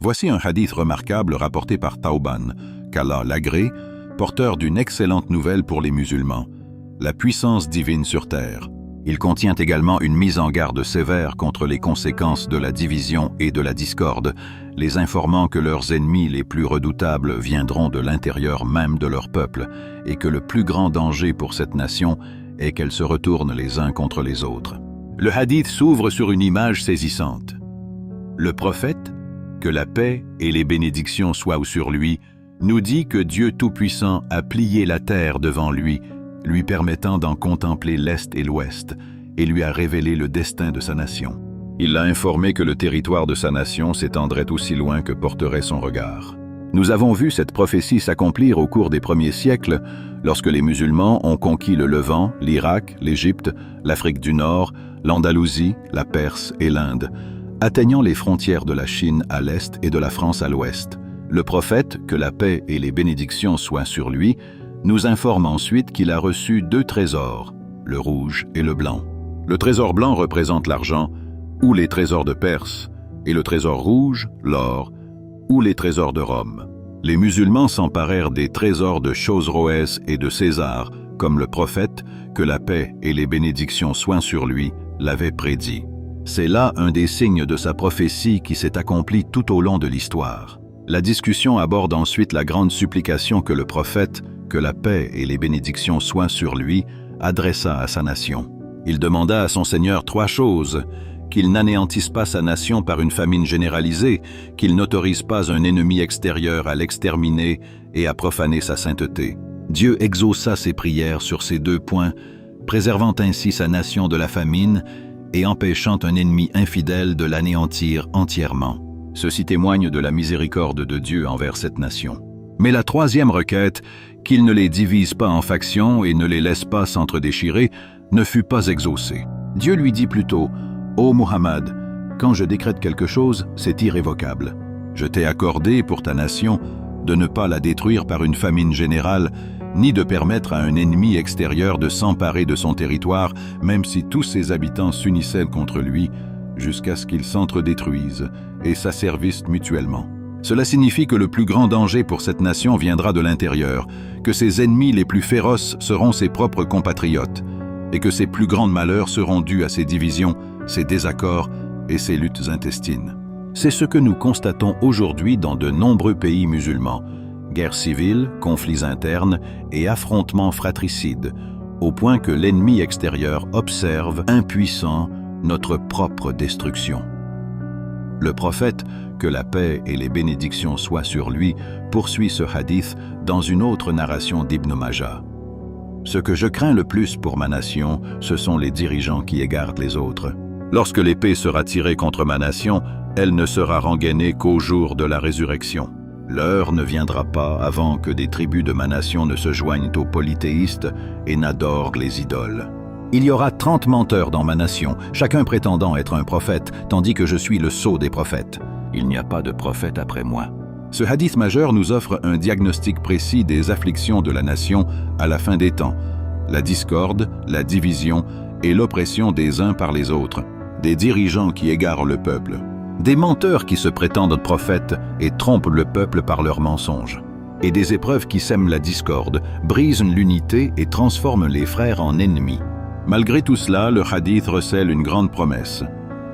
Voici un hadith remarquable rapporté par Thawban, qu'Allah l'agrée, porteur d'une excellente nouvelle pour les musulmans, la puissance divine sur terre. Il contient également une mise en garde sévère contre les conséquences de la division et de la discorde, les informant que leurs ennemis les plus redoutables viendront de l'intérieur même de leur peuple et que le plus grand danger pour cette nation est qu'elle se retourne les uns contre les autres. Le hadith s'ouvre sur une image saisissante. Le prophète, que la paix et les bénédictions soient sur lui, nous dit que Dieu Tout-Puissant a plié la terre devant lui permettant d'en contempler l'Est et l'Ouest, et lui a révélé le destin de sa nation. Il l'a informé que le territoire de sa nation s'étendrait aussi loin que porterait son regard. Nous avons vu cette prophétie s'accomplir au cours des premiers siècles, lorsque les musulmans ont conquis le Levant, l'Irak, l'Égypte, l'Afrique du Nord, l'Andalousie, la Perse et l'Inde, atteignant les frontières de la Chine à l'Est et de la France à l'Ouest. Le prophète, que la paix et les bénédictions soient sur lui, nous informe ensuite qu'il a reçu 2 trésors, le rouge et le blanc. Le trésor blanc représente l'argent, ou les trésors de Perse, et le trésor rouge, l'or, ou les trésors de Rome. Les musulmans s'emparèrent des trésors de Chosroès et de César, comme le prophète, que la paix et les bénédictions soient sur lui, l'avait prédit. C'est là un des signes de sa prophétie qui s'est accompli tout au long de l'histoire. La discussion aborde ensuite la grande supplication que le prophète, que la paix et les bénédictions soient sur lui, adressa à sa nation. Il demanda à son Seigneur 3 choses: qu'il n'anéantisse pas sa nation par une famine généralisée, qu'il n'autorise pas un ennemi extérieur à l'exterminer et à profaner sa sainteté. Dieu exauça ses prières sur ces 2 points, préservant ainsi sa nation de la famine et empêchant un ennemi infidèle de l'anéantir entièrement. Ceci témoigne de la miséricorde de Dieu envers cette nation. Mais la 3e requête, qu'il ne les divise pas en factions et ne les laisse pas s'entre-déchirer, ne fut pas exaucée. Dieu lui dit plutôt: « Ô Muhammad, quand je décrète quelque chose, c'est irrévocable. Je t'ai accordé pour ta nation de ne pas la détruire par une famine générale, ni de permettre à un ennemi extérieur de s'emparer de son territoire, même si tous ses habitants s'unissaient contre lui, jusqu'à ce qu'ils s'entre-détruisent et s'asservissent mutuellement. Cela signifie que le plus grand danger pour cette nation viendra de l'intérieur, que ses ennemis les plus féroces seront ses propres compatriotes, et que ses plus grands malheurs seront dus à ses divisions, ses désaccords et ses luttes intestines. C'est ce que nous constatons aujourd'hui dans de nombreux pays musulmans: guerres civiles, conflits internes et affrontements fratricides, au point que l'ennemi extérieur observe, impuissant, notre propre destruction. Le prophète, que la paix et les bénédictions soient sur lui, poursuit ce hadith dans une autre narration d'Ibn Majah. Ce que je crains le plus pour ma nation, ce sont les dirigeants qui égarent les autres. Lorsque l'épée sera tirée contre ma nation, elle ne sera rengainée qu'au jour de la résurrection. L'heure ne viendra pas avant que des tribus de ma nation ne se joignent aux polythéistes et n'adorent les idoles. Il y aura 30 menteurs dans ma nation, chacun prétendant être un prophète, tandis que je suis le sceau des prophètes. Il n'y a pas de prophète après moi. Ce hadith majeur nous offre un diagnostic précis des afflictions de la nation à la fin des temps: la discorde, la division et l'oppression des uns par les autres, des dirigeants qui égarent le peuple, des menteurs qui se prétendent prophètes et trompent le peuple par leurs mensonges, et des épreuves qui sèment la discorde, brisent l'unité et transforment les frères en ennemis. Malgré tout cela, le hadith recèle une grande promesse.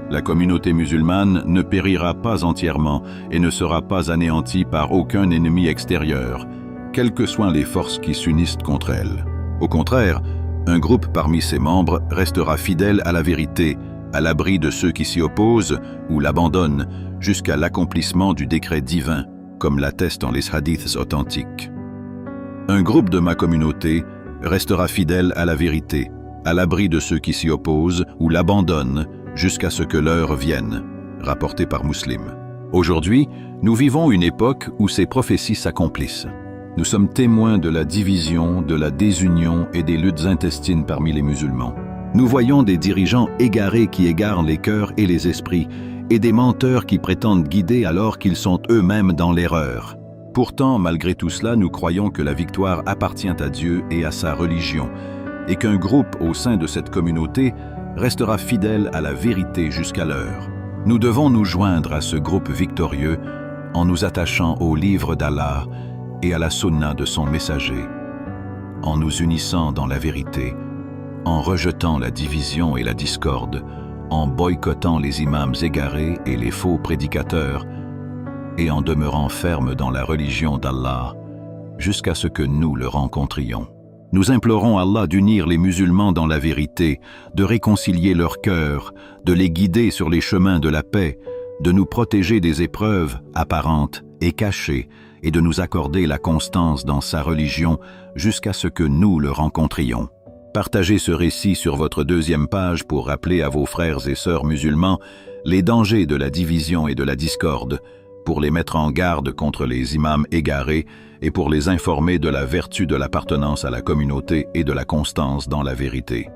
La communauté musulmane ne périra pas entièrement et ne sera pas anéantie par aucun ennemi extérieur, quelles que soient les forces qui s'unissent contre elle. Au contraire, un groupe parmi ses membres restera fidèle à la vérité, à l'abri de ceux qui s'y opposent ou l'abandonnent, jusqu'à l'accomplissement du décret divin, comme l'attestent les hadiths authentiques. Un groupe de ma communauté restera fidèle à la vérité, à l'abri de ceux qui s'y opposent ou l'abandonnent, jusqu'à ce que l'heure vienne, rapporté par Muslim. Aujourd'hui, nous vivons une époque où ces prophéties s'accomplissent. Nous sommes témoins de la division, de la désunion et des luttes intestines parmi les musulmans. Nous voyons des dirigeants égarés qui égarent les cœurs et les esprits, et des menteurs qui prétendent guider alors qu'ils sont eux-mêmes dans l'erreur. Pourtant, malgré tout cela, nous croyons que la victoire appartient à Dieu et à sa religion, et qu'un groupe au sein de cette communauté restera fidèle à la vérité jusqu'à l'heure. Nous devons nous joindre à ce groupe victorieux en nous attachant au livre d'Allah et à la sunna de son messager, en nous unissant dans la vérité, en rejetant la division et la discorde, en boycottant les imams égarés et les faux prédicateurs, et en demeurant fermes dans la religion d'Allah, jusqu'à ce que nous le rencontrions. Nous implorons Allah d'unir les musulmans dans la vérité, de réconcilier leurs cœurs, de les guider sur les chemins de la paix, de nous protéger des épreuves apparentes et cachées, et de nous accorder la constance dans sa religion jusqu'à ce que nous le rencontrions. Partagez ce récit sur votre 2e page pour rappeler à vos frères et sœurs musulmans les dangers de la division et de la discorde, pour les mettre en garde contre les imams égarés et pour les informer de la vertu de l'appartenance à la communauté et de la constance dans la vérité.